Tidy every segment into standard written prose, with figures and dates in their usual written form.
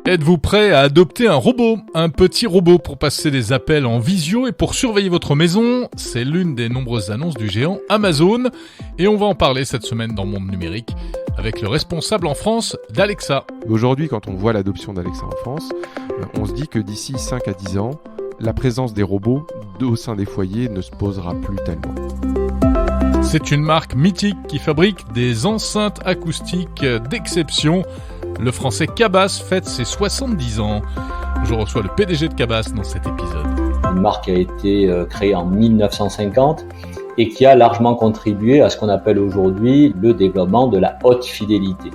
Êtes-vous prêt à adopter un robot? Un petit robot pour passer des appels en visio et pour surveiller votre maison? C'est l'une des nombreuses annonces du géant Amazon. Et on va en parler cette semaine dans Monde Numérique avec le responsable en France d'Alexa. Aujourd'hui, quand on voit l'adoption d'Alexa en France, on se dit que d'ici 5 à 10 ans, la présence des robots au sein des foyers ne se posera plus tellement. C'est une marque mythique qui fabrique des enceintes acoustiques d'exception. Le français Cabas fête ses 70 ans. Je reçois le PDG de Cabas dans cet épisode. Une marque qui a été créée en 1950 et qui a largement contribué à ce qu'on appelle aujourd'hui le développement de la haute fidélité.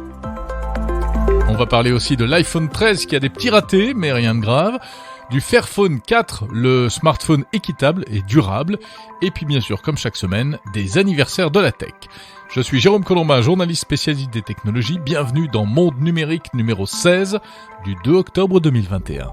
On va parler aussi de l'iPhone 13 qui a des petits ratés, mais rien de grave. Du Fairphone 4, le smartphone équitable et durable. Et puis bien sûr, comme chaque semaine, des anniversaires de la tech. Je suis Jérôme Colombin, journaliste spécialiste des technologies. Bienvenue dans Monde Numérique numéro 16 du 2 octobre 2021.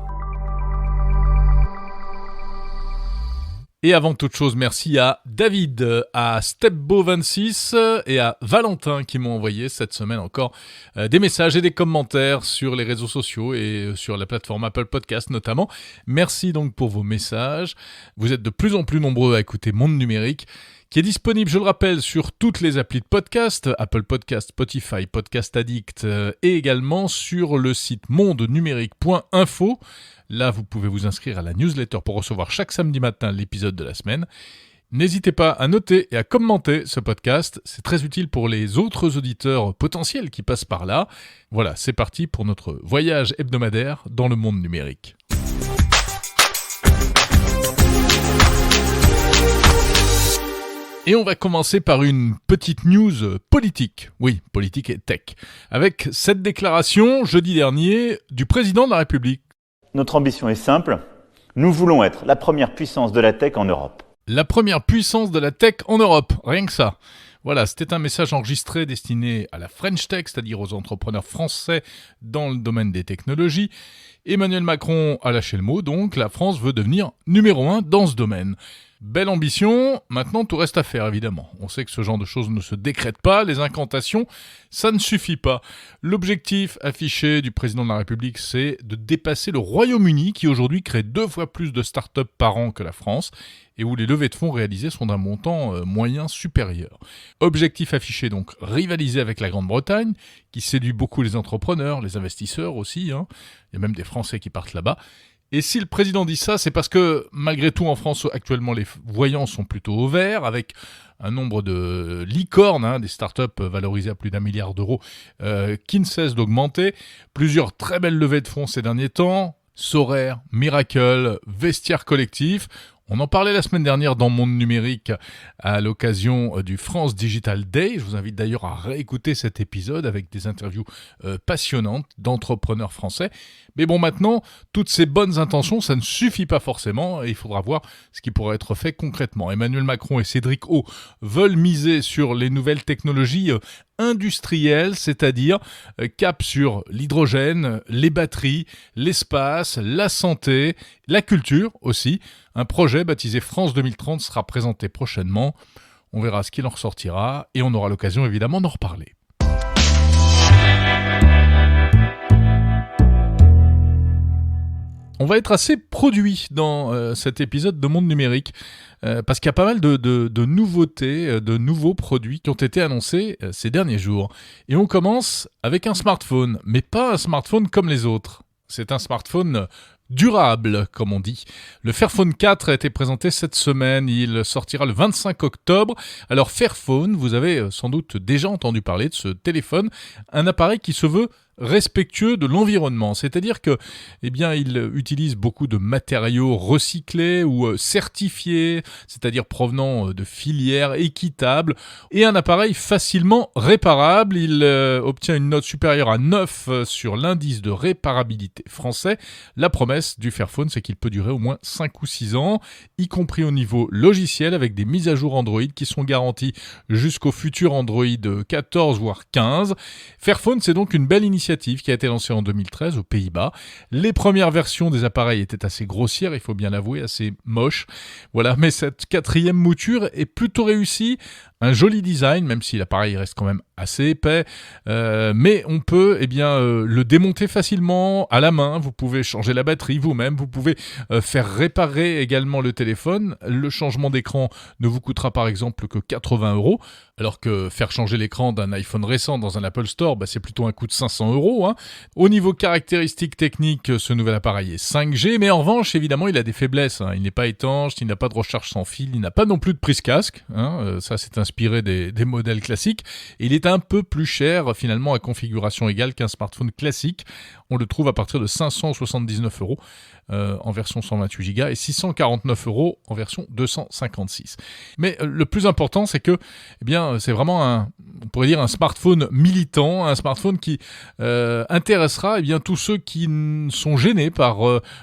Et avant toute chose, merci à David, à Stepbo26 et à Valentin qui m'ont envoyé cette semaine encore des messages et des commentaires sur les réseaux sociaux et sur la plateforme Apple Podcast notamment. Merci donc pour vos messages. Vous êtes de plus en plus nombreux à écouter Monde Numérique, qui est disponible, je le rappelle, sur toutes les applis de podcast, Apple Podcast, Spotify, Podcast Addict, et également sur le site mondenumérique.info. Là, vous pouvez vous inscrire à la newsletter pour recevoir chaque samedi matin l'épisode de la semaine. N'hésitez pas à noter et à commenter ce podcast, c'est très utile pour les autres auditeurs potentiels qui passent par là. Voilà, c'est parti pour notre voyage hebdomadaire dans le monde numérique. Et on va commencer par une petite news politique. Oui, politique et tech. Avec cette déclaration, jeudi dernier, du président de la République. Notre ambition est simple. Nous voulons être la première puissance de la tech en Europe. La première puissance de la tech en Europe, rien que ça. Voilà, c'était un message enregistré destiné à la French Tech, c'est-à-dire aux entrepreneurs français dans le domaine des technologies. Emmanuel Macron a lâché le mot, donc la France veut devenir numéro 1 dans ce domaine. Belle ambition, maintenant tout reste à faire évidemment. On sait que ce genre de choses ne se décrète pas, les incantations, ça ne suffit pas. L'objectif affiché du président de la République, c'est de dépasser le Royaume-Uni qui aujourd'hui crée 2 fois plus de start-up par an que la France et où les levées de fonds réalisées sont d'un montant moyen supérieur. Objectif affiché donc, rivaliser avec la Grande-Bretagne qui séduit beaucoup les entrepreneurs, les investisseurs aussi, Il y a même des Français qui partent là-bas. Et si le président dit ça, c'est parce que, malgré tout, en France, actuellement, les voyants sont plutôt au vert, avec un nombre de licornes, des startups valorisées à plus d'1 milliard d'euros, qui ne cessent d'augmenter. Plusieurs très belles levées de fonds ces derniers temps. Sorare, Miracle, Vestiaire Collectif. On en parlait la semaine dernière dans Monde Numérique à l'occasion du France Digital Day. Je vous invite d'ailleurs à réécouter cet épisode avec des interviews passionnantes d'entrepreneurs français. Mais bon, maintenant, toutes ces bonnes intentions, ça ne suffit pas forcément et il faudra voir ce qui pourrait être fait concrètement. Emmanuel Macron et Cédric O veulent miser sur les nouvelles technologies industrielles, c'est-à-dire cap sur l'hydrogène, les batteries, l'espace, la santé, la culture aussi. Un projet baptisé France 2030 sera présenté prochainement. On verra ce qu'il en ressortira et on aura l'occasion évidemment d'en reparler. On va être assez produit dans cet épisode de Monde Numérique parce qu'il y a pas mal de nouveautés, de nouveaux produits qui ont été annoncés ces derniers jours. Et on commence avec un smartphone, mais pas un smartphone comme les autres. C'est un smartphone durable, comme on dit. Le Fairphone 4 a été présenté cette semaine, il sortira le 25 octobre. Alors Fairphone, vous avez sans doute déjà entendu parler de ce téléphone, un appareil qui se veut respectueux de l'environnement, c'est-à-dire que, il utilise beaucoup de matériaux recyclés ou certifiés, c'est-à-dire provenant de filières équitables, et un appareil facilement réparable. Il obtient une note supérieure à 9 sur l'indice de réparabilité français. La promesse du Fairphone, c'est qu'il peut durer au moins 5 ou 6 ans, y compris au niveau logiciel, avec des mises à jour Android qui sont garanties jusqu'au futur Android 14 voire 15. Fairphone, c'est donc une belle initiative initiative qui a été lancée en 2013 aux Pays-Bas. Les premières versions des appareils étaient assez grossières, il faut bien l'avouer, assez moches. Voilà, mais cette 4e mouture est plutôt réussie. Un joli design, même si l'appareil reste quand même assez épais, mais on peut le démonter facilement à la main. Vous pouvez changer la batterie vous-même, vous pouvez faire réparer également le téléphone. Le changement d'écran ne vous coûtera par exemple que 80 €, alors que faire changer l'écran d'un iPhone récent dans un Apple Store, c'est plutôt un coût de 500 €. Hein. Au niveau caractéristiques techniques, ce nouvel appareil est 5G, mais en revanche, évidemment, il a des faiblesses. Hein. Il n'est pas étanche, il n'a pas de recharge sans fil, il n'a pas non plus de prise casque. Hein. Ça, c'est inspiré des modèles classiques. Et il est un peu plus cher, finalement, à configuration égale qu'un smartphone classique. On le trouve à partir de 579 € en version 128 Go et 649 € en version 256. Mais le plus important, c'est que c'est vraiment on pourrait dire un smartphone militant, un smartphone qui intéressera tous ceux qui sont gênés par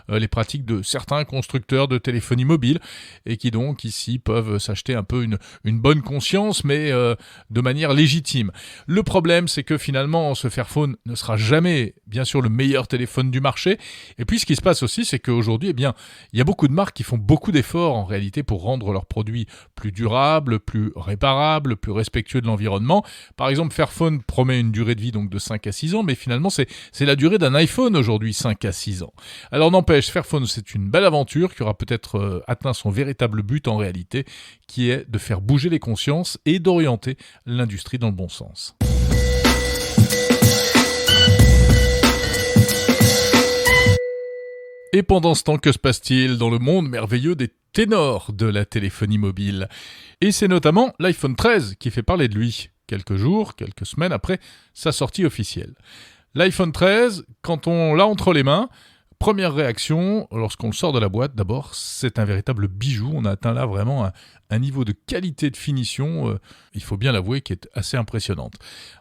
les pratiques de certains constructeurs de téléphonie mobile et qui donc ici peuvent s'acheter un peu une bonne conscience, mais de manière légitime. Le problème, c'est que finalement, ce Fairphone ne sera jamais, bien sûr, le meilleur téléphone du marché. Et puis, ce qui se passe aussi, c'est qu'aujourd'hui, il y a beaucoup de marques qui font beaucoup d'efforts, en réalité, pour rendre leurs produits plus durables, plus réparables, plus respectueux de l'environnement. Par exemple, Fairphone promet une durée de vie donc de 5 à 6 ans, mais finalement, c'est la durée d'un iPhone aujourd'hui, 5 à 6 ans. Alors, n'empêche, Fairphone, c'est une belle aventure qui aura peut-être atteint son véritable but en réalité, qui est de faire bouger les consciences et d'orienter l'industrie dans le bon sens. Et pendant ce temps, que se passe-t-il dans le monde merveilleux des ténors de la téléphonie mobile ? Et c'est notamment l'iPhone 13 qui fait parler de lui, quelques semaines après sa sortie officielle. L'iPhone 13, quand on l'a entre les mains, première réaction, lorsqu'on le sort de la boîte, d'abord, c'est un véritable bijou. On a atteint là vraiment un niveau de qualité de finition, il faut bien l'avouer, qui est assez impressionnante.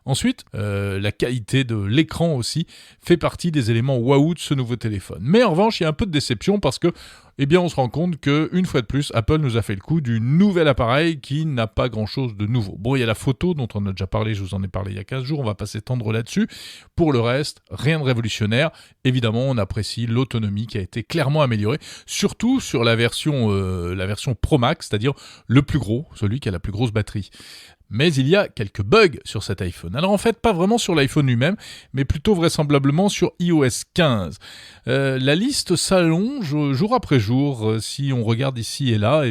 Ensuite, la qualité de l'écran aussi fait partie des éléments waouh de ce nouveau téléphone. Mais en revanche, il y a un peu de déception parce que on se rend compte qu'une fois de plus, Apple nous a fait le coup du nouvel appareil qui n'a pas grand-chose de nouveau. Bon, il y a la photo dont on a déjà parlé, je vous en ai parlé il y a 15 jours, on va pas s'étendre là-dessus. Pour le reste, rien de révolutionnaire. Évidemment, on apprécie l'autonomie qui a été clairement améliorée, surtout sur la version Pro Max, c'est-à-dire le plus gros, celui qui a la plus grosse batterie. Mais il y a quelques bugs sur cet iPhone. Alors en fait, pas vraiment sur l'iPhone lui-même, mais plutôt vraisemblablement sur iOS 15. La liste s'allonge jour après jour. Si on regarde ici et là,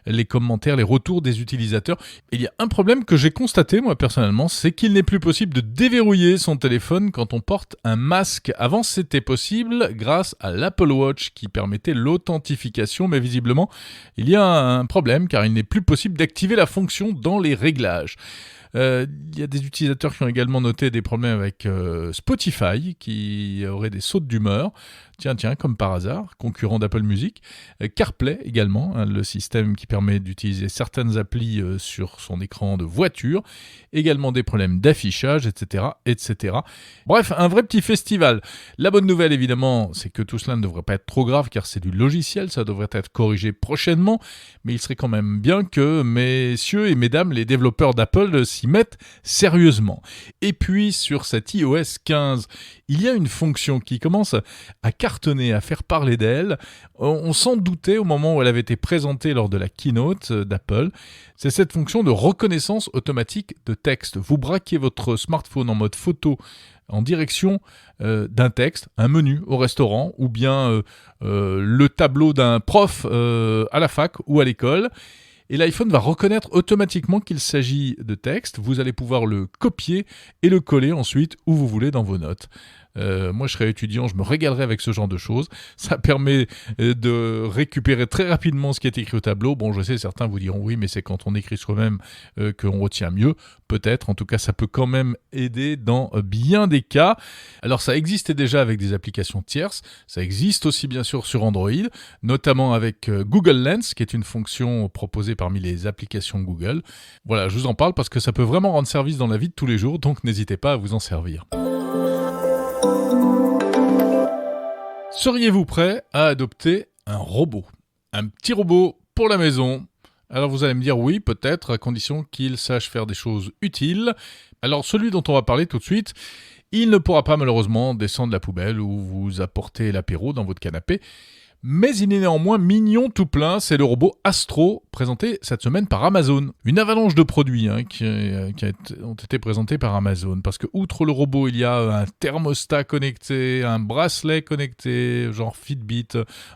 les commentaires, les retours des utilisateurs. Il y a un problème que j'ai constaté, moi personnellement, c'est qu'il n'est plus possible de déverrouiller son téléphone quand on porte un masque. Avant, c'était possible grâce à l'Apple Watch qui permettait l'authentification, mais visiblement, il y a un problème car il n'est plus possible d'activer la fonction dans les réglages. Il y a des utilisateurs qui ont également noté des problèmes avec Spotify, qui aurait des sautes d'humeur. Tiens, comme par hasard, concurrent d'Apple Music. CarPlay également, le système qui permet d'utiliser certaines applis sur son écran de voiture. Également des problèmes d'affichage, etc., etc. Bref, un vrai petit festival. La bonne nouvelle, évidemment, c'est que tout cela ne devrait pas être trop grave, car c'est du logiciel, ça devrait être corrigé prochainement. Mais il serait quand même bien que messieurs et mesdames, les développeurs d'Apple s'y mettent sérieusement. Et puis, sur cet iOS 15, il y a une fonction qui commence à cartonner, à faire parler d'elle. On s'en doutait au moment où elle avait été présentée lors de la keynote d'Apple. C'est cette fonction de reconnaissance automatique de texte. Vous braquez votre smartphone en mode photo en direction d'un texte, un menu au restaurant ou bien le tableau d'un prof à la fac ou à l'école. Et l'iPhone va reconnaître automatiquement qu'il s'agit de texte. Vous allez pouvoir le copier et le coller ensuite où vous voulez dans vos notes. Moi, je serais étudiant, je me régalerais avec ce genre de choses. Ça permet de récupérer très rapidement ce qui est écrit au tableau. Bon, je sais, certains vous diront oui, mais c'est quand on écrit soi-même qu'on retient mieux. Peut-être, en tout cas, ça peut quand même aider dans bien des cas. Alors, ça existait déjà avec des applications tierces. Ça existe aussi, bien sûr, sur Android, notamment avec Google Lens, qui est une fonction proposée parmi les applications Google. Voilà, je vous en parle parce que ça peut vraiment rendre service dans la vie de tous les jours, donc n'hésitez pas à vous en servir. Seriez-vous prêt à adopter un robot ? Un petit robot pour la maison, Alors vous allez me dire oui, peut-être, à condition qu'il sache faire des choses utiles. Alors celui dont on va parler tout de suite, il ne pourra pas malheureusement descendre la poubelle ou vous apporter l'apéro dans votre canapé. Mais il est néanmoins mignon tout plein, c'est le robot Astro, présenté cette semaine par Amazon. Une avalanche de produits qui ont été présentés par Amazon, parce que outre le robot, il y a un thermostat connecté, un bracelet connecté, genre Fitbit,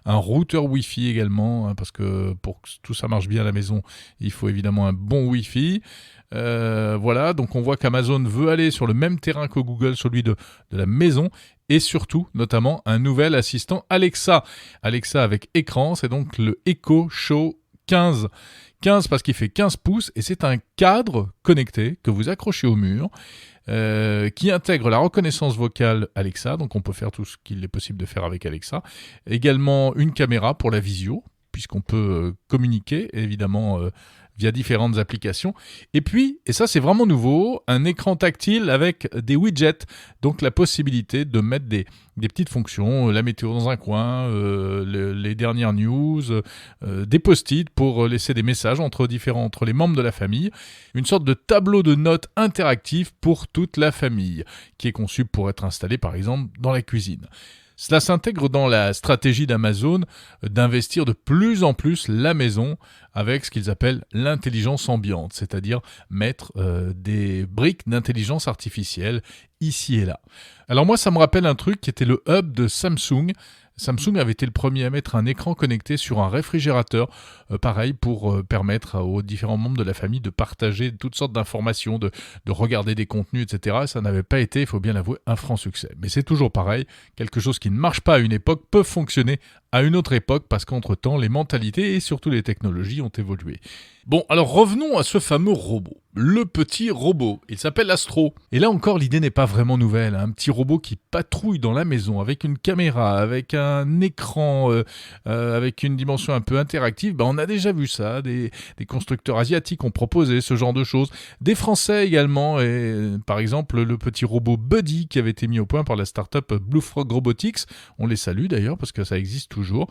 un routeur Wi-Fi également, parce que pour que tout ça marche bien à la maison, il faut évidemment un bon Wi-Fi. Voilà, donc on voit qu'Amazon veut aller sur le même terrain que Google, celui de la maison, et surtout, notamment, un nouvel assistant Alexa. Alexa avec écran, c'est donc le Echo Show 15. 15 parce qu'il fait 15 pouces, et c'est un cadre connecté que vous accrochez au mur, qui intègre la reconnaissance vocale Alexa, donc on peut faire tout ce qu'il est possible de faire avec Alexa. Également une caméra pour la visio, puisqu'on peut communiquer, évidemment, via différentes applications. Et puis, et ça c'est vraiment nouveau, un écran tactile avec des widgets, donc la possibilité de mettre des petites fonctions, la météo dans un coin, les dernières news, des post-it pour laisser des messages entre les membres de la famille, une sorte de tableau de notes interactif pour toute la famille, qui est conçu pour être installé par exemple dans la cuisine. Cela s'intègre dans la stratégie d'Amazon d'investir de plus en plus la maison avec ce qu'ils appellent l'intelligence ambiante, c'est-à-dire mettre des briques d'intelligence artificielle ici et là. Alors moi, ça me rappelle un truc qui était le hub de Samsung. Samsung avait été le premier à mettre un écran connecté sur un réfrigérateur, pareil pour permettre aux différents membres de la famille de partager toutes sortes d'informations, de regarder des contenus, etc. Ça n'avait pas été, il faut bien l'avouer, un franc succès. Mais c'est toujours pareil, quelque chose qui ne marche pas à une époque peut fonctionner à une autre époque parce qu'entre-temps, les mentalités et surtout les technologies ont évolué. Bon, alors revenons à ce fameux robot. Le petit robot, il s'appelle Astro. Et là encore, l'idée n'est pas vraiment nouvelle. Un petit robot qui patrouille dans la maison avec une caméra, avec un écran, avec une dimension un peu interactive. On a déjà vu ça. Des constructeurs asiatiques ont proposé ce genre de choses. Des Français également. Et, par exemple, le petit robot Buddy qui avait été mis au point par la start-up Blue Frog Robotics. On les salue d'ailleurs parce que ça existe toujours.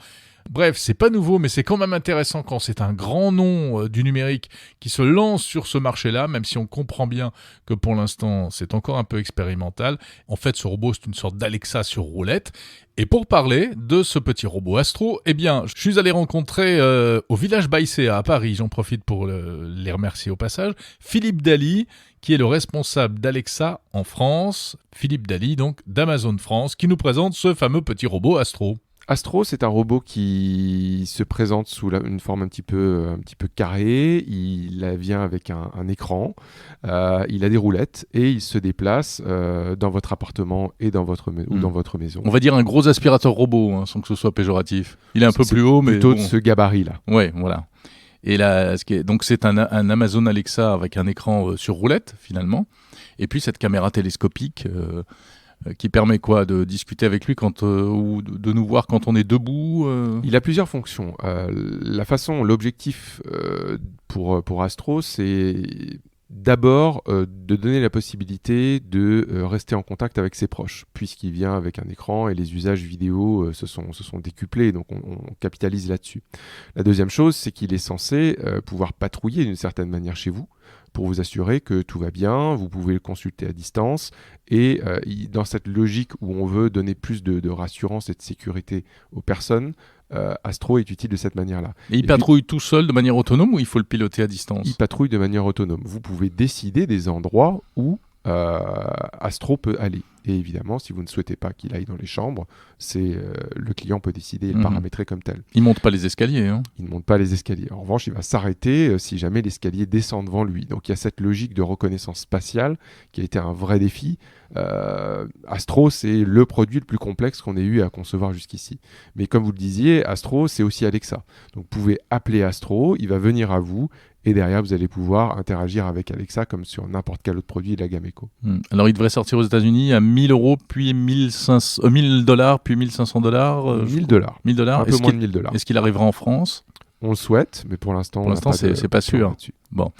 Bref, c'est pas nouveau, mais c'est quand même intéressant quand c'est un grand nom du numérique qui se lance sur ce marché-là, même si on comprend bien que pour l'instant, c'est encore un peu expérimental. En fait, ce robot, c'est une sorte d'Alexa sur roulette. Et pour parler de ce petit robot Astro, eh bien, je suis allé rencontrer au village Baïséa à Paris, j'en profite pour les remercier au passage, Philippe Daly, qui est le responsable d'Alexa en France. Philippe Daly, donc, d'Amazon France, qui nous présente ce fameux petit robot Astro. Astro, c'est un robot qui se présente sous une forme un petit peu carrée. Il vient avec un écran, il a des roulettes et il se déplace dans votre appartement et dans votre maison. On va dire un gros aspirateur robot, sans que ce soit péjoratif. Il est un peu plus haut, mais plutôt de ce gabarit-là. Ouais, voilà. Et là, donc c'est un Amazon Alexa avec un écran sur roulette finalement, et puis cette caméra télescopique. Qui permet quoi, de discuter avec lui ou de nous voir quand on est debout Il a plusieurs fonctions. L'objectif pour Astro, c'est d'abord de donner la possibilité de rester en contact avec ses proches, puisqu'il vient avec un écran et les usages vidéo se sont décuplés, donc on capitalise là-dessus. La deuxième chose, c'est qu'il est censé pouvoir patrouiller d'une certaine manière chez vous, pour vous assurer que tout va bien, vous pouvez le consulter à distance, et dans cette logique où on veut donner plus de rassurance et de sécurité aux personnes, Astro est utile de cette manière-là. Et il patrouille tout seul de manière autonome ou il faut le piloter à distance ? Il patrouille de manière autonome. Vous pouvez décider des endroits où Astro peut aller. Et évidemment, si vous ne souhaitez pas qu'il aille dans les chambres, le client peut décider et le paramétrer comme tel. Il ne monte pas les escaliers. Hein. Il ne monte pas les escaliers. En revanche, il va s'arrêter si jamais l'escalier descend devant lui. Donc il y a cette logique de reconnaissance spatiale qui a été un vrai défi. Astro, c'est le produit le plus complexe qu'on ait eu à concevoir jusqu'ici. Mais comme vous le disiez, Astro, c'est aussi Alexa. Donc vous pouvez appeler Astro, il va venir à vous, et derrière, vous allez pouvoir interagir avec Alexa comme sur n'importe quel autre produit de la gamme Echo. Alors, il devrait sortir aux États-Unis à 1 000 €, puis $1,000, puis $1,500. $1,000. $1,000. Un peu moins de $1,000. Est-ce qu'il arrivera en France ? On le souhaite, mais pour l'instant, c'est pas sûr. Bon,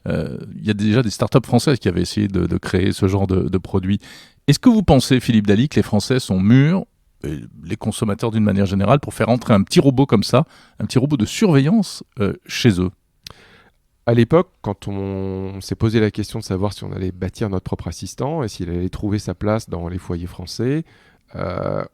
il y a déjà des startups françaises qui avaient essayé de créer ce genre de produit. Est-ce que vous pensez, Philippe Daly, que les Français sont mûrs, les consommateurs d'une manière générale, pour faire entrer un petit robot comme ça, un petit robot de surveillance chez eux ? À l'époque, quand on s'est posé la question de savoir si on allait bâtir notre propre assistant et s'il allait trouver sa place dans les foyers français,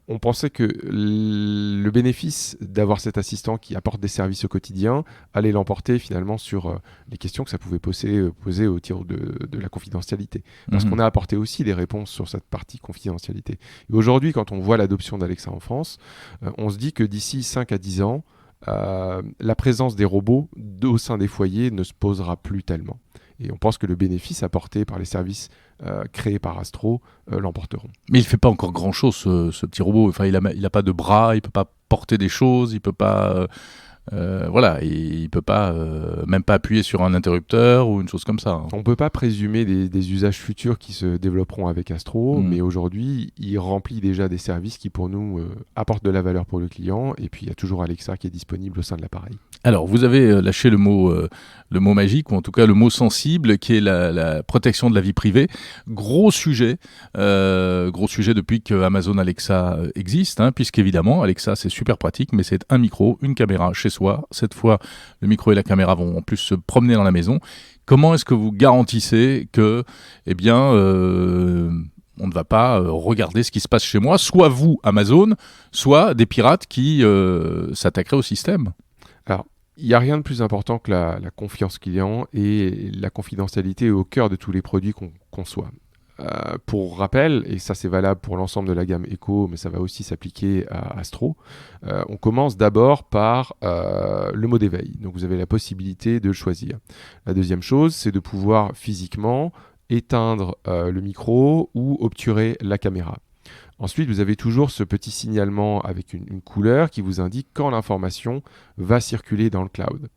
on pensait que le bénéfice d'avoir cet assistant qui apporte des services au quotidien allait l'emporter finalement sur les questions que ça pouvait poser au tir de la confidentialité. Parce qu'on a apporté aussi des réponses sur cette partie confidentialité. Et aujourd'hui, quand on voit l'adoption d'Alexa en France, on se dit que d'ici 5 à 10 ans, la présence des robots au sein des foyers ne se posera plus tellement. Et on pense que le bénéfice apporté par les services créés par Astro l'emporteront. Mais il ne fait pas encore grand-chose, ce petit robot. Enfin, il a pas de bras, il ne peut pas porter des choses, il ne peut pas... voilà, il peut pas même pas appuyer sur un interrupteur ou une chose comme ça. On peut pas présumer des usages futurs qui se développeront avec Astro, mais aujourd'hui, il remplit déjà des services qui pour nous apportent de la valeur pour le client. Et puis il y a toujours Alexa qui est disponible au sein de l'appareil. Alors, vous avez lâché le mot magique, ou en tout cas le mot sensible, qui est la protection de la vie privée. Gros sujet depuis que Amazon Alexa existe, puisqu'évidemment, Alexa, c'est super pratique, mais c'est un micro, une caméra chez soi. Cette fois, le micro et la caméra vont en plus se promener dans la maison. Comment est-ce que vous garantissez que, on ne va pas regarder ce qui se passe chez moi, soit vous, Amazon, soit des pirates qui s'attaqueraient au système ? Alors, il n'y a rien de plus important que la confiance client et la confidentialité au cœur de tous les produits qu'on conçoit. Pour rappel, et ça c'est valable pour l'ensemble de la gamme Echo, mais ça va aussi s'appliquer à Astro, on commence d'abord par le mot d'éveil. Donc vous avez la possibilité de le choisir. La deuxième chose, c'est de pouvoir physiquement éteindre le micro ou obturer la caméra. Ensuite, vous avez toujours ce petit signalement avec une couleur qui vous indique quand l'information va circuler dans le cloud.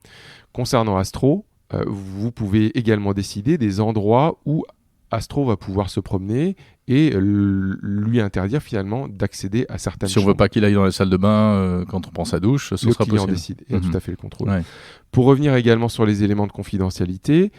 Concernant Astro, vous pouvez également décider des endroits où Astro va pouvoir se promener et lui interdire finalement d'accéder à certaines chambres. Si on ne veut pas qu'il aille dans la salle de bain quand on prend sa douche, ce sera possible. Le client décide et a tout à fait le contrôle. Ouais. Pour revenir également sur les éléments de confidentialité,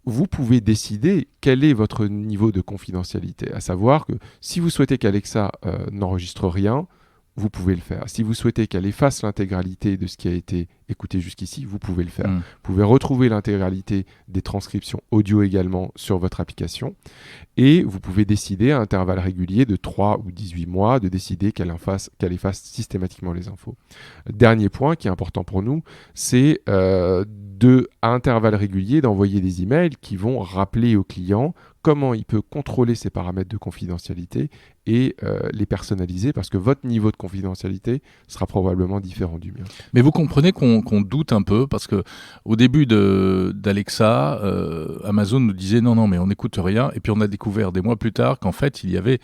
vous pouvez décider quel est votre niveau de confidentialité. À savoir que si vous souhaitez qu'Alexa n'enregistre rien, vous pouvez le faire. Si vous souhaitez qu'elle efface l'intégralité de ce qui a été écouté jusqu'ici, vous pouvez le faire. Vous pouvez retrouver l'intégralité des transcriptions audio également sur votre application. Et vous pouvez décider à intervalles réguliers de 3 ou 18 mois de décider qu'elle efface systématiquement les infos. Dernier point qui est important pour nous, c'est à intervalles réguliers d'envoyer des emails qui vont rappeler au client comment il peut contrôler ses paramètres de confidentialité et les personnaliser parce que votre niveau de confidentialité sera probablement différent du mien. Mais vous comprenez qu'on doute un peu parce que au début d'Alexa, Amazon nous disait non mais on n'écoute rien et puis on a découvert des mois plus tard qu'en fait il y avait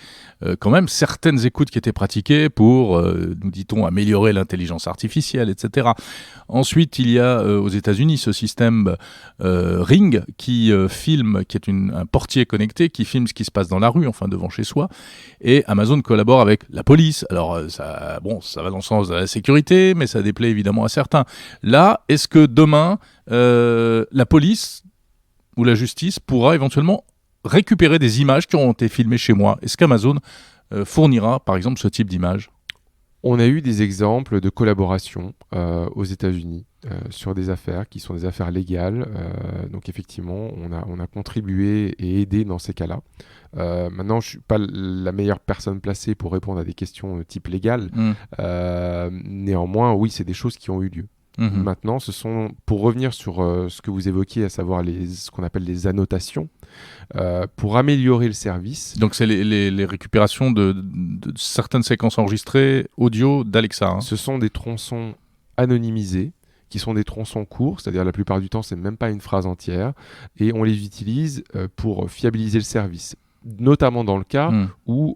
quand même certaines écoutes qui étaient pratiquées pour, nous dit-on, améliorer l'intelligence artificielle, etc. Ensuite il y a aux États-Unis ce système Ring qui filme, qui est un portier connecté qui filme ce qui se passe dans la rue, enfin devant chez soi. Et Amazon collabore avec la police. Alors ça va dans le sens de la sécurité, mais ça déplaît évidemment à certains. Là, est-ce que demain, la police ou la justice pourra éventuellement récupérer des images qui ont été filmées chez moi ? Est-ce qu'Amazon fournira, par exemple, ce type d'images ? On a eu des exemples de collaboration aux États-Unis sur des affaires qui sont des affaires légales. Donc effectivement, on a contribué et aidé dans ces cas-là. Maintenant, je ne suis pas la meilleure personne placée pour répondre à des questions type légal. Néanmoins, oui, c'est des choses qui ont eu lieu. Maintenant, pour revenir sur ce que vous évoquiez, à savoir ce qu'on appelle les annotations, pour améliorer le service. Donc c'est les récupérations de certaines séquences enregistrées audio d'Alexa. Ce sont des tronçons anonymisés, qui sont des tronçons courts, c'est-à-dire la plupart du temps, c'est même pas une phrase entière, et on les utilise pour fiabiliser le service. Notamment dans le cas où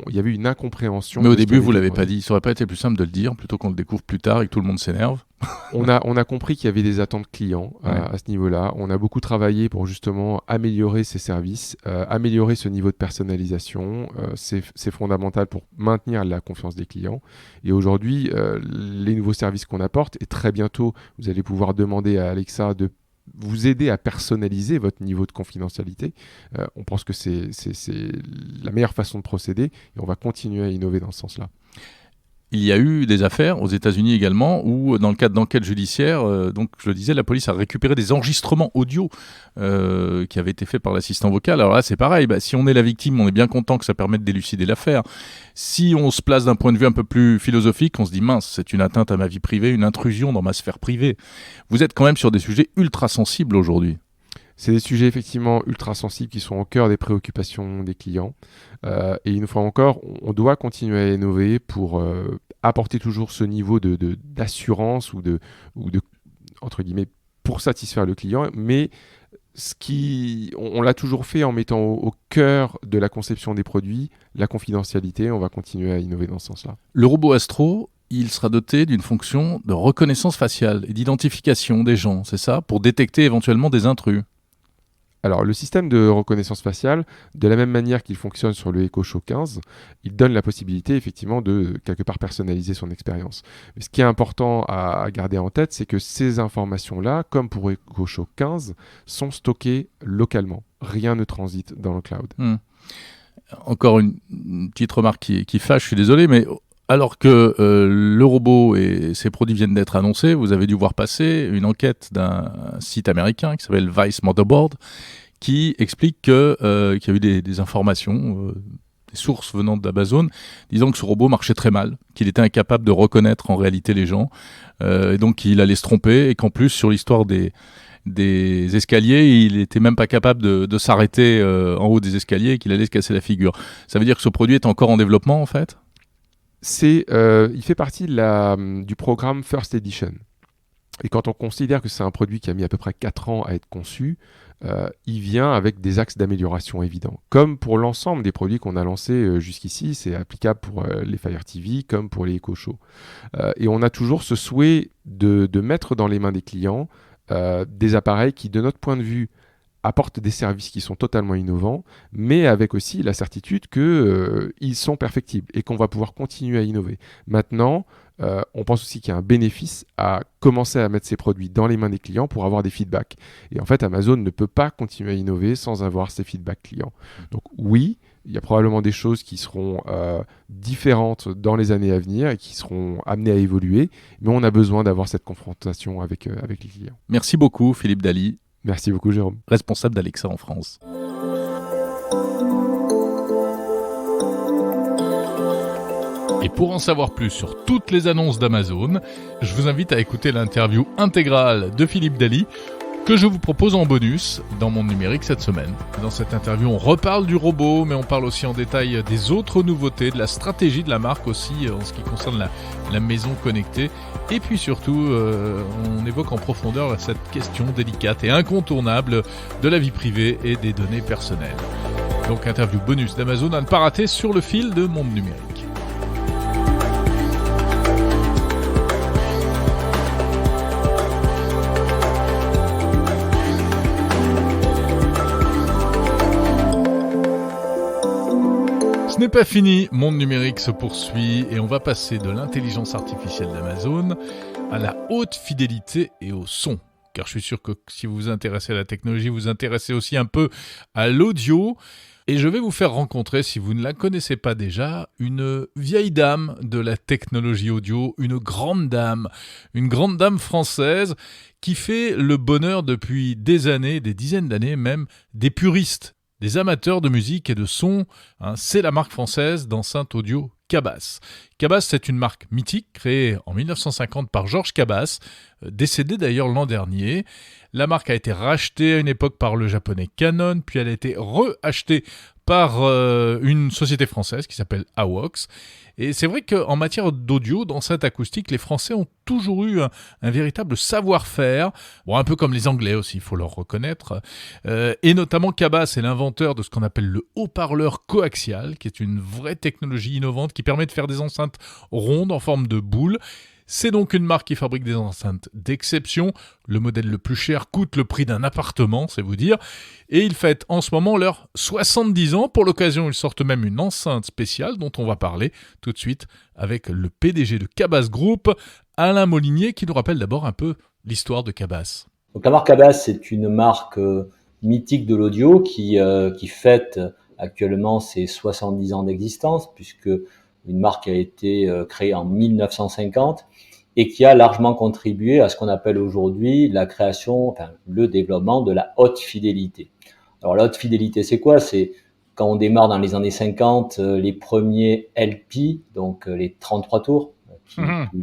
il y avait une incompréhension. Mais au début, vous ne l'avez pas dit. Ça aurait pas été plus simple de le dire plutôt qu'on le découvre plus tard et que tout le monde s'énerve. On a compris qu'il y avait des attentes clients à ce niveau-là. On a beaucoup travaillé pour justement améliorer ces services, améliorer ce niveau de personnalisation. C'est fondamental pour maintenir la confiance des clients. Et aujourd'hui, les nouveaux services qu'on apporte, et très bientôt, vous allez pouvoir demander à Alexa de vous aider à personnaliser votre niveau de confidentialité. On pense que c'est la meilleure façon de procéder et on va continuer à innover dans ce sens-là. il y a eu des affaires aux États-Unis également où, dans le cadre d'enquêtes judiciaires, donc je le disais, la police a récupéré des enregistrements audio qui avaient été faits par l'assistant vocal. Alors là, c'est pareil, si on est la victime, on est bien content que ça permette d'élucider l'affaire. Si on se place d'un point de vue un peu plus philosophique, on se dit mince, c'est une atteinte à ma vie privée, une intrusion dans ma sphère privée. Vous êtes quand même sur des sujets ultra sensibles aujourd'hui. C'est des sujets effectivement ultra sensibles qui sont au cœur des préoccupations des clients. Et une fois encore, on doit continuer à innover pour apporter toujours ce niveau d'assurance ou de entre guillemets, pour satisfaire le client. Mais on l'a toujours fait en mettant au cœur de la conception des produits la confidentialité. On va continuer à innover dans ce sens-là. Le robot Astro, il sera doté d'une fonction de reconnaissance faciale et d'identification des gens, c'est ça, pour détecter éventuellement des intrus. Alors, le système de reconnaissance faciale, de la même manière qu'il fonctionne sur le Echo Show 15, il donne la possibilité effectivement de quelque part personnaliser son expérience. Mais ce qui est important à garder en tête, c'est que ces informations-là, comme pour Echo Show 15, sont stockées localement. Rien ne transite dans le cloud. Encore une petite remarque qui fâche, je suis désolé, mais alors que le robot et ses produits viennent d'être annoncés, vous avez dû voir passer une enquête d'un site américain qui s'appelle Vice Motherboard, qui explique qu'il y a eu des informations, des sources venant d'Amazon, disant que ce robot marchait très mal, qu'il était incapable de reconnaître en réalité les gens, et donc qu'il allait se tromper, et qu'en plus, sur l'histoire des escaliers, il était même pas capable de s'arrêter en haut des escaliers et qu'il allait se casser la figure. Ça veut dire que ce produit est encore en développement, en fait ? Il fait partie du programme First Edition. Et quand on considère que c'est un produit qui a mis à peu près 4 ans à être conçu, il vient avec des axes d'amélioration évidents. Comme pour l'ensemble des produits qu'on a lancés jusqu'ici, c'est applicable pour les Fire TV comme pour les Echo Show. Et on a toujours ce souhait de mettre dans les mains des clients des appareils qui, de notre point de vue, apportent des services qui sont totalement innovants, mais avec aussi la certitude qu'ils sont perfectibles et qu'on va pouvoir continuer à innover. Maintenant, on pense aussi qu'il y a un bénéfice à commencer à mettre ces produits dans les mains des clients pour avoir des feedbacks. Et en fait, Amazon ne peut pas continuer à innover sans avoir ces feedbacks clients. Donc oui, il y a probablement des choses qui seront différentes dans les années à venir et qui seront amenées à évoluer, mais on a besoin d'avoir cette confrontation avec les clients. Merci beaucoup, Philippe Daly. Merci beaucoup, Jérôme. Responsable d'Alexa en France. Et pour en savoir plus sur toutes les annonces d'Amazon, je vous invite à écouter l'interview intégrale de Philippe Daly que je vous propose en bonus dans Monde Numérique cette semaine. Dans cette interview, on reparle du robot, mais on parle aussi en détail des autres nouveautés, de la stratégie de la marque aussi en ce qui concerne la maison connectée. Et puis surtout, on évoque en profondeur cette question délicate et incontournable de la vie privée et des données personnelles. Donc interview bonus d'Amazon à ne pas rater sur le fil de Monde Numérique. Ce n'est pas fini, Monde Numérique se poursuit et on va passer de l'intelligence artificielle d'Amazon à la haute fidélité et au son. Car je suis sûr que si vous vous intéressez à la technologie, vous vous intéressez aussi un peu à l'audio. Et je vais vous faire rencontrer, si vous ne la connaissez pas déjà, une vieille dame de la technologie audio, une grande dame française qui fait le bonheur depuis des années, des dizaines d'années même, des puristes, des amateurs de musique et de son. C'est la marque française d'enceintes audio Cabas. Cabas, c'est une marque mythique créée en 1950 par Georges Cabas, décédé d'ailleurs l'an dernier. La marque a été rachetée à une époque par le japonais Canon, puis elle a été re-achetée par une société française qui s'appelle AWOX. Et c'est vrai qu'en matière d'audio, d'enceintes acoustiques, les Français ont toujours eu un véritable savoir-faire, bon, un peu comme les Anglais aussi, il faut leur reconnaître. Et notamment Cabas est l'inventeur de ce qu'on appelle le haut-parleur coaxial, qui est une vraie technologie innovante qui permet de faire des enceintes rondes en forme de boule. C'est donc une marque qui fabrique des enceintes d'exception. Le modèle le plus cher coûte le prix d'un appartement, c'est vous dire. Et ils fêtent en ce moment leurs 70 ans. Pour l'occasion, ils sortent même une enceinte spéciale dont on va parler tout de suite avec le PDG de Cabas Group, Alain Molinier, qui nous rappelle d'abord un peu l'histoire de Cabas. Donc la marque Cabas, c'est une marque mythique de l'audio qui fête actuellement ses 70 ans d'existence, puisque une marque qui a été créée en 1950 et qui a largement contribué à ce qu'on appelle aujourd'hui la création, enfin le développement de la haute fidélité. Alors la haute fidélité, c'est quoi? C'est quand on démarre dans les années 50, les premiers LP, donc les 33 tours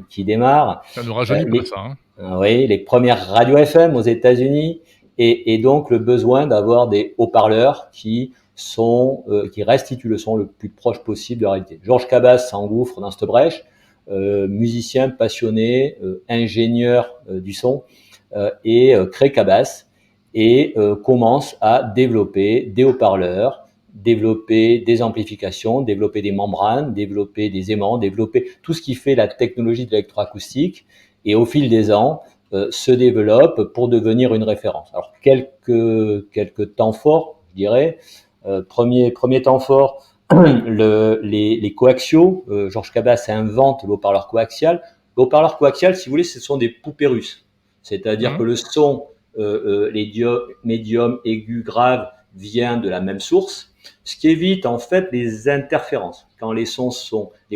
qui démarrent. Ça nous rajeunit pas ça. Hein. Oui, les premières radios FM aux États-Unis et donc le besoin d'avoir des haut-parleurs qui restituent le son le plus proche possible de la réalité. Georges Cabas s'engouffre dans cette brèche, musicien passionné, ingénieur du son, et crée Cabas et commence à développer des haut-parleurs, développer des amplifications, développer des membranes, développer des aimants, développer tout ce qui fait la technologie de l'électroacoustique et au fil des ans se développe pour devenir une référence. Alors quelques temps forts, je dirais. Premier temps fort, les coaxiaux. Georges Cabas invente le haut-parleur coaxial. Le haut-parleur coaxial, si vous voulez, ce sont des poupées russes. C'est-à-dire que le son, médium, aigu, grave, vient de la même source, ce qui évite en fait les interférences. Quand les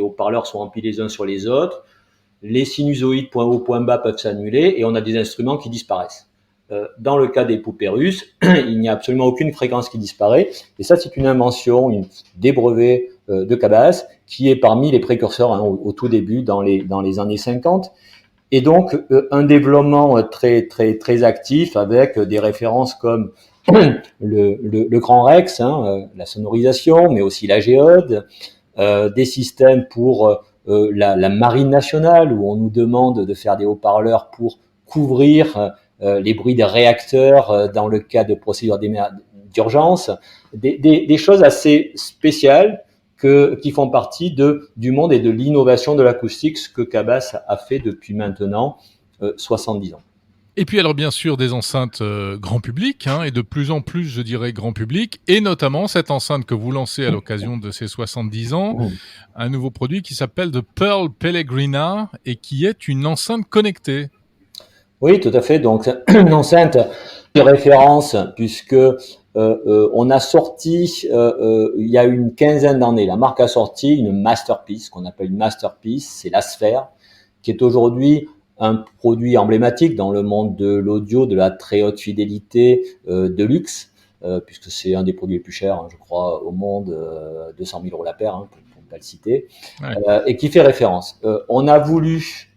haut-parleurs sont remplis les uns sur les autres, les sinusoïdes point haut, point bas peuvent s'annuler et on a des instruments qui disparaissent. Dans le cas des poupées russes, il n'y a absolument aucune fréquence qui disparaît. Et ça, c'est une invention, des brevets de Cabas, qui est parmi les précurseurs au tout début, dans les années 50. Et donc, un développement très, très, très actif avec des références comme le Grand Rex, la sonorisation, mais aussi la géode, des systèmes pour la marine nationale, où on nous demande de faire des haut-parleurs pour couvrir les bruits des réacteurs dans le cas de procédures d'urgence, des choses assez spéciales qui font partie du monde et de l'innovation de l'acoustique, ce que Cabas a fait depuis maintenant 70 ans. Et puis alors bien sûr des enceintes grand public, et de plus en plus je dirais grand public, et notamment cette enceinte que vous lancez à l'occasion de ces 70 ans, un nouveau produit qui s'appelle The Pearl Pellegrina et qui est une enceinte connectée. Oui, tout à fait. Donc, une enceinte de référence puisque on a sorti, il y a une quinzaine d'années, la marque a sorti une masterpiece, qu'on appelle une masterpiece, c'est la Sphère, qui est aujourd'hui un produit emblématique dans le monde de l'audio, de la très haute fidélité, de luxe, puisque c'est un des produits les plus chers, je crois, au monde, 200 000 € la paire, pour ne pas le citer, et qui fait référence. On a voulu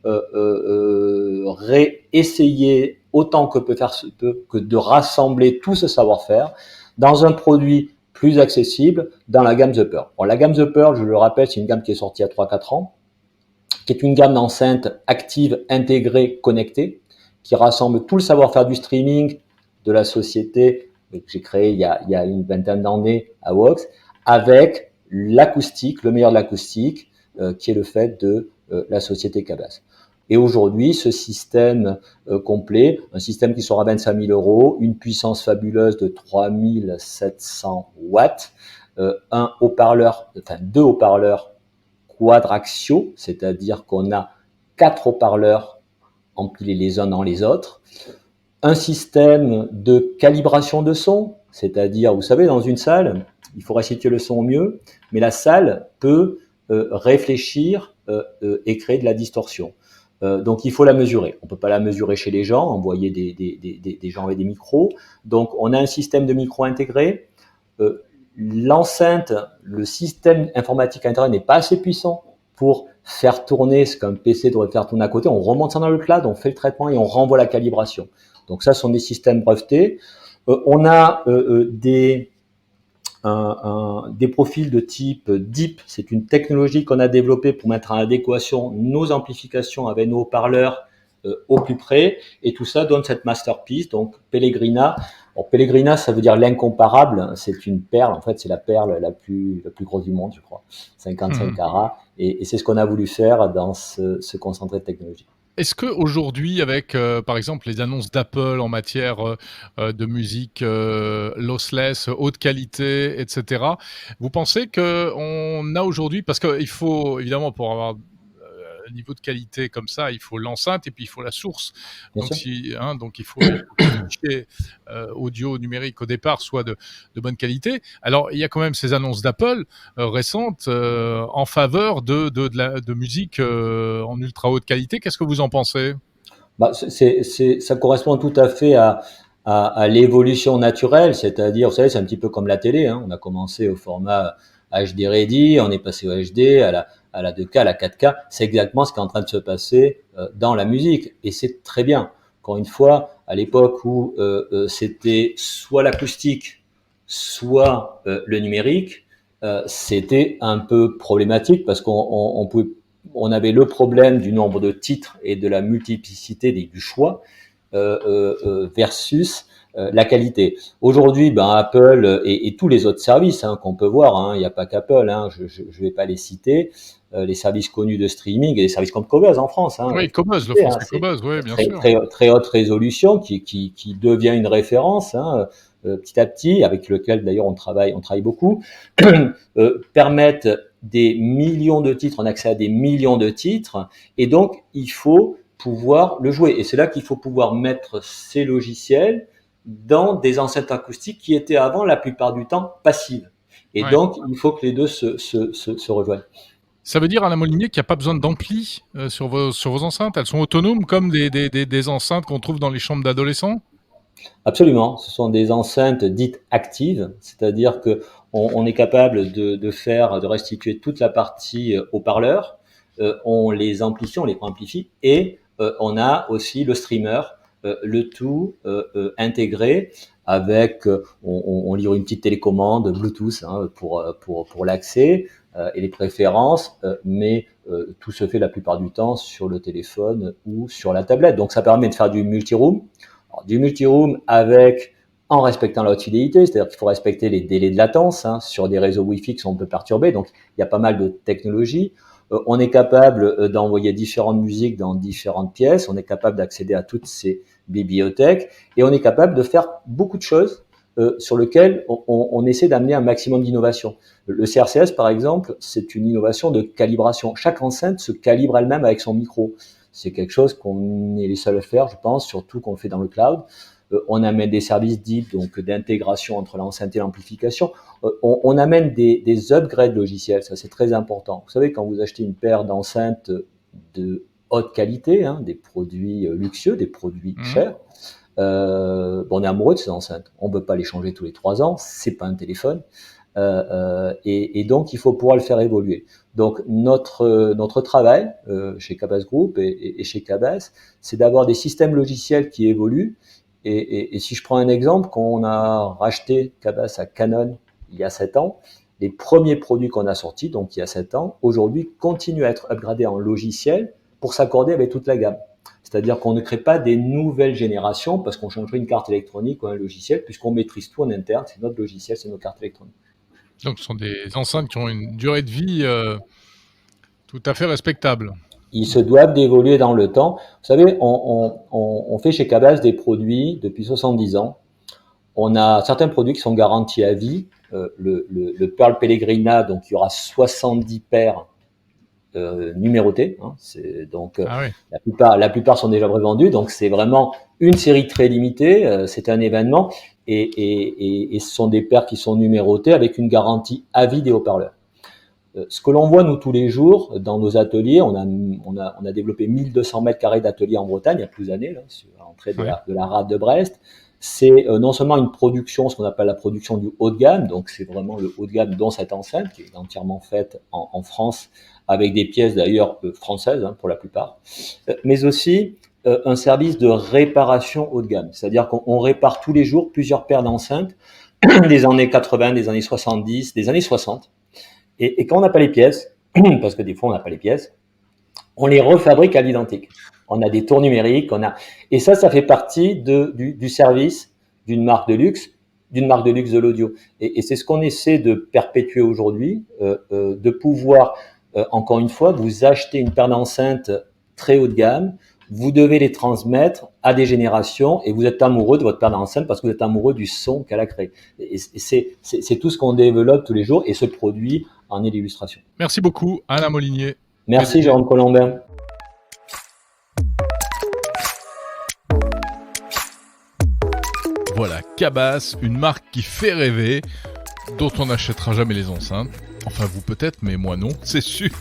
réessayer autant que que de rassembler tout ce savoir-faire dans un produit plus accessible dans la gamme The Pearl. Bon, la gamme The Pearl, je le rappelle, c'est une gamme qui est sortie il y a 3-4 ans, qui est une gamme d'enceintes actives, intégrées, connectées, qui rassemble tout le savoir-faire du streaming de la société que j'ai créée il y a une vingtaine d'années à Vox, avec l'acoustique, le meilleur de l'acoustique, qui est le fait de la société Cabas. Et aujourd'hui, ce système complet, un système qui sera à 25 000 €, une puissance fabuleuse de 3700 watts, un haut-parleur, enfin 2 haut-parleurs quadraxiaux, c'est-à-dire qu'on a 4 haut-parleurs empilés les uns dans les autres, un système de calibration de son, c'est-à-dire, vous savez, dans une salle, il faut restituer le son au mieux, mais la salle peut réfléchir et créer de la distorsion. Donc il faut la mesurer. On peut pas la mesurer chez les gens, envoyer des gens avec des micros. Donc on a un système de micro intégré. L'enceinte, le système informatique intégré n'est pas assez puissant pour faire tourner ce qu'un PC devrait faire tourner à côté. On remonte ça dans le cloud, on fait le traitement et on renvoie la calibration. Donc ça, ce sont des systèmes brevetés. On a des profils de type DIP, c'est une technologie qu'on a développée pour mettre en adéquation nos amplifications avec nos haut-parleurs au plus près, et tout ça donne cette masterpiece, donc Pellegrina. Bon, Pellegrina, ça veut dire l'incomparable, c'est une perle, en fait c'est la perle la plus grosse du monde, je crois, 55 carats, et c'est ce qu'on a voulu faire dans ce concentré de technologie. Est-ce qu'aujourd'hui, avec par exemple les annonces d'Apple en matière de musique lossless, haute qualité, etc., vous pensez qu'on a aujourd'hui, parce qu'il faut évidemment pour avoir niveau de qualité comme ça, il faut l'enceinte et puis il faut la source. Bien Donc, sûr. donc il faut que le fichier audio numérique au départ soit de bonne qualité. Alors, il y a quand même ces annonces d'Apple récentes en faveur de musique en ultra haute qualité. Qu'est-ce que vous en pensez? Bah, ça correspond tout à fait à l'évolution naturelle, c'est-à-dire, vous savez, c'est un petit peu comme la télé, hein. On a commencé au format HD Ready, on est passé au HD, à la 2K, à la 4K. C'est exactement ce qui est en train de se passer dans la musique, et c'est très bien. Encore une fois, à l'époque où c'était soit l'acoustique, soit le numérique, c'était un peu problématique parce on avait le problème du nombre de titres et de la multiplicité du choix versus la qualité. Aujourd'hui, Apple et tous les autres services qu'on peut voir, hein, il n'y a pas qu'Apple, hein, je vais pas les citer, les services connus de streaming et les services comme Cobuzz en France. Hein, Oui, Cobuzz, le français Cobuzz, oui, bien sûr. Très haute résolution qui devient une référence petit à petit, avec lequel d'ailleurs on travaille beaucoup, permettent des millions de titres, on a accès à des millions de titres, et donc il faut pouvoir le jouer. Et c'est là qu'il faut pouvoir mettre ces logiciels dans des enceintes acoustiques qui étaient avant la plupart du temps passives. Et donc il faut que les deux se rejoignent. Ça veut dire, Alain Molinier, qu'il n'y a pas besoin d'ampli sur vos enceintes? Elles sont autonomes comme des enceintes qu'on trouve dans les chambres d'adolescents? Absolument, ce sont des enceintes dites actives, c'est-à-dire que on est capable de restituer toute la partie haut-parleur, on les amplifie, on les amplifie, et on a aussi le streamer, le tout intégré avec, on livre une petite télécommande Bluetooth pour l'accès et les préférences, mais tout se fait la plupart du temps sur le téléphone ou sur la tablette. Donc ça permet de faire du multi-room. Alors, du multi-room en respectant la haute fidélité, c'est-à-dire qu'il faut respecter les délais de latence. Sur des réseaux Wi-Fi qui sont un peu perturbés, donc il y a pas mal de technologies. On est capable d'envoyer différentes musiques dans différentes pièces, on est capable d'accéder à toutes ces bibliothèques, et on est capable de faire beaucoup de choses sur lesquelles on essaie d'amener un maximum d'innovation. Le CRCS, par exemple, c'est une innovation de calibration. Chaque enceinte se calibre elle-même avec son micro. C'est quelque chose qu'on est les seuls à faire, je pense, surtout qu'on le fait dans le cloud. On amène des services dits donc d'intégration entre l'enceinte et l'amplification. On amène des upgrades logiciels, ça c'est très important. Vous savez, quand vous achetez une paire d'enceintes de haute qualité, des produits luxueux, des produits chers, on est amoureux de ces enceintes. On ne peut pas les changer tous les 3 ans, c'est pas un téléphone. Et donc il faut pouvoir le faire évoluer. Donc notre travail chez Cabas Group et chez Cabas, c'est d'avoir des systèmes logiciels qui évoluent. Et si je prends un exemple, quand on a racheté Cabas à Canon il y a 7 ans, les premiers produits qu'on a sortis, donc il y a 7 ans, aujourd'hui continuent à être upgradés en logiciel pour s'accorder avec toute la gamme. C'est-à-dire qu'on ne crée pas des nouvelles générations parce qu'on changerait une carte électronique ou un logiciel, puisqu'on maîtrise tout en interne, c'est notre logiciel, c'est nos cartes électroniques. Donc, ce sont des enceintes qui ont une durée de vie tout à fait respectable. Ils se doivent d'évoluer dans le temps. Vous savez, on fait chez Cabas des produits depuis 70 ans. On a certains produits qui sont garantis à vie. Le Pearl Pellegrina, donc il y aura 70 paires numérotées. Donc la plupart sont déjà revendus. Donc c'est vraiment une série très limitée. C'est un événement et ce sont des paires qui sont numérotées avec une garantie à vie des haut-parleurs. Ce que l'on voit, nous, tous les jours, dans nos ateliers, on a développé 1200 mètres carrés d'ateliers en Bretagne, il y a plus d'années, sur l'entrée de la rade de Brest. C'est non seulement une production, ce qu'on appelle la production du haut de gamme, donc c'est vraiment le haut de gamme dans cette enceinte, qui est entièrement faite en France, avec des pièces d'ailleurs françaises, pour la plupart, mais aussi un service de réparation haut de gamme, c'est-à-dire qu'on répare tous les jours plusieurs paires d'enceintes, des années 80, des années 70, des années 60, et quand on n'a pas les pièces, parce que des fois on n'a pas les pièces, on les refabrique à l'identique. On a des tours numériques, et ça fait partie du service d'une marque de luxe de l'audio. Et c'est ce qu'on essaie de perpétuer aujourd'hui, de pouvoir, encore une fois, vous achetez une paire d'enceintes très haut de gamme, vous devez les transmettre à des générations et vous êtes amoureux de votre paire d'enceintes parce que vous êtes amoureux du son qu'elle a créé. Et c'est tout ce qu'on développe tous les jours et ce produit en est l'illustration. Merci beaucoup, Alain Molinier. Merci, Jérôme Colombin. Voilà, Cabas, une marque qui fait rêver, dont on n'achètera jamais les enceintes. Enfin, vous peut-être, mais moi non, c'est sûr.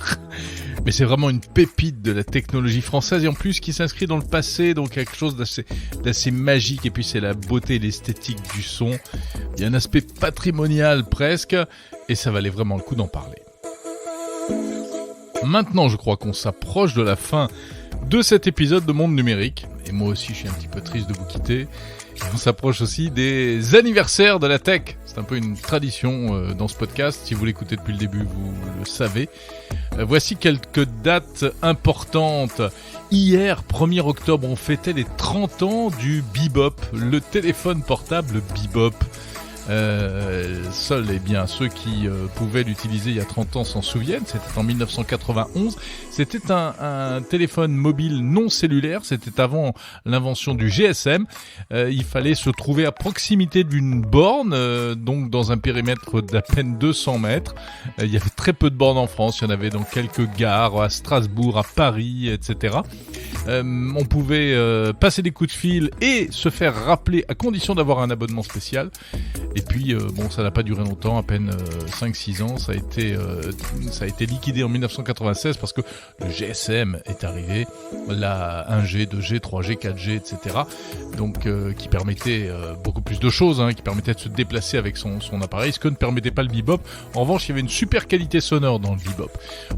Mais c'est vraiment une pépite de la technologie française et en plus qui s'inscrit dans le passé, donc quelque chose d'assez magique. Et puis c'est la beauté et l'esthétique du son. Il y a un aspect patrimonial presque et ça valait vraiment le coup d'en parler. Maintenant, je crois qu'on s'approche de la fin de cet épisode de Monde Numérique. Et moi aussi, je suis un petit peu triste de vous quitter. Et on s'approche aussi des anniversaires de la tech. C'est un peu une tradition dans ce podcast. Si vous l'écoutez depuis le début, vous le savez. Voici quelques dates importantes. Hier, 1er octobre, on fêtait les 30 ans du Bebop, le téléphone portable Bebop. Seuls ceux qui pouvaient l'utiliser il y a 30 ans s'en souviennent. C'était en 1991. C'était un téléphone mobile non cellulaire. C'était avant l'invention du GSM. Il fallait se trouver à proximité d'une borne, donc dans un périmètre d'à peine 200 mètres. Il y avait très peu de bornes en France. Il y en avait dans quelques gares, à Strasbourg, à Paris, etc. On pouvait passer des coups de fil et se faire rappeler à condition d'avoir un abonnement spécial. Et puis, ça n'a pas duré longtemps, à peine 5-6 ans. Ça a été liquidé en 1996 parce que le GSM est arrivé, la 1G, 2G, 3G, 4G, etc. Donc, qui permettait beaucoup plus de choses, qui permettait de se déplacer avec son appareil, ce que ne permettait pas le Bebop. En revanche, il y avait une super qualité sonore dans le Bebop.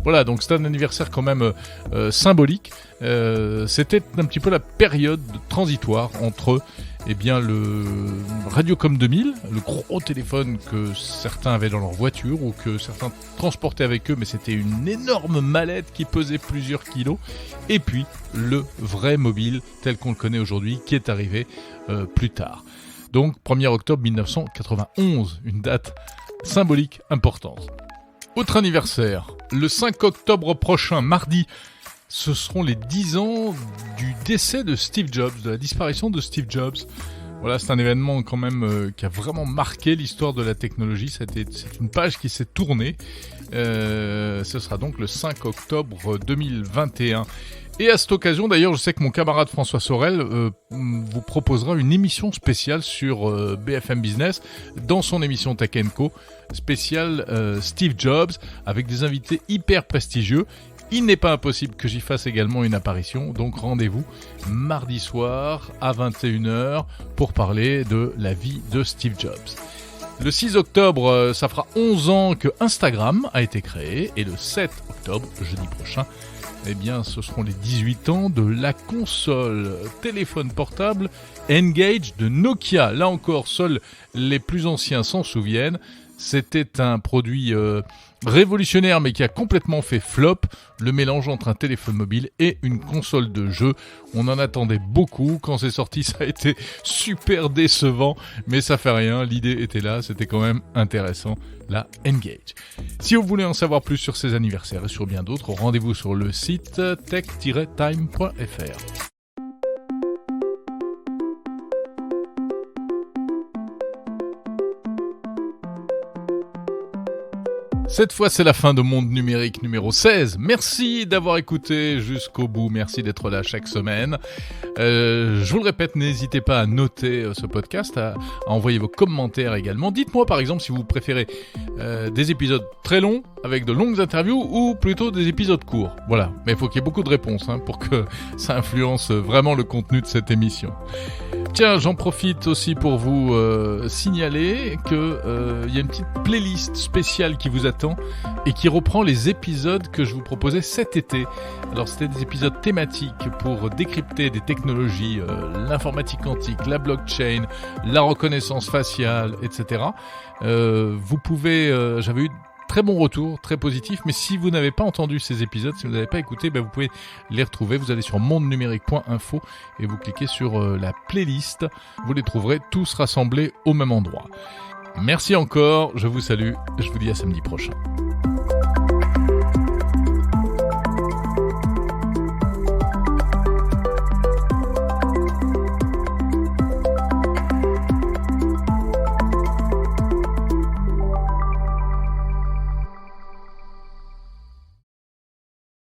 Voilà, donc c'était un anniversaire quand même symbolique. C'était un petit peu la période transitoire entre le Radiocom 2000, le gros téléphone que certains avaient dans leur voiture ou que certains transportaient avec eux, mais c'était une énorme mallette qui pesait plusieurs kilos, et puis le vrai mobile tel qu'on le connaît aujourd'hui qui est arrivé plus tard. Donc 1er octobre 1991, une date symbolique importante. Autre anniversaire, le 5 octobre prochain, mardi, ce seront les 10 ans du décès de Steve Jobs, de la disparition de Steve Jobs. Voilà, c'est un événement quand même qui a vraiment marqué l'histoire de la technologie. C'est une page qui s'est tournée. Ce sera donc le 5 octobre 2021. Et à cette occasion, d'ailleurs, je sais que mon camarade François Sorel vous proposera une émission spéciale sur BFM Business, dans son émission Tech & Co, spéciale Steve Jobs, avec des invités hyper prestigieux. Il n'est pas impossible que j'y fasse également une apparition, donc rendez-vous mardi soir à 21h pour parler de la vie de Steve Jobs. Le 6 octobre, ça fera 11 ans que Instagram a été créé, et le 7 octobre, jeudi prochain, ce seront les 18 ans de la console téléphone portable N-Gage de Nokia. Là encore, seuls les plus anciens s'en souviennent. C'était un produit révolutionnaire mais qui a complètement fait flop, le mélange entre un téléphone mobile et une console de jeu. On en attendait beaucoup, quand c'est sorti ça a été super décevant, mais ça fait rien, l'idée était là, c'était quand même intéressant, la N-Gage. Si vous voulez en savoir plus sur ces anniversaires et sur bien d'autres, rendez-vous sur le site tech-time.fr. Cette fois, c'est la fin de Monde Numérique numéro 16. Merci d'avoir écouté jusqu'au bout. Merci d'être là chaque semaine. Je vous le répète, n'hésitez pas à noter ce podcast, à envoyer vos commentaires également. Dites-moi par exemple si vous préférez des épisodes très longs, avec de longues interviews, ou plutôt des épisodes courts. Voilà, mais il faut qu'il y ait beaucoup de réponses pour que ça influence vraiment le contenu de cette émission. Tiens, j'en profite aussi pour vous signaler que y a une petite playlist spéciale qui vous attend et qui reprend les épisodes que je vous proposais cet été. Alors c'était des épisodes thématiques pour décrypter des technologies, l'informatique quantique, la blockchain, la reconnaissance faciale, etc. Vous pouvez, j'avais eu très bon retour, très positif, mais si vous n'avez pas entendu ces épisodes, si vous n'avez pas écouté, vous pouvez les retrouver. Vous allez sur mondenumérique.info et vous cliquez sur la playlist. Vous les trouverez tous rassemblés au même endroit. Merci encore, je vous salue, je vous dis à samedi prochain.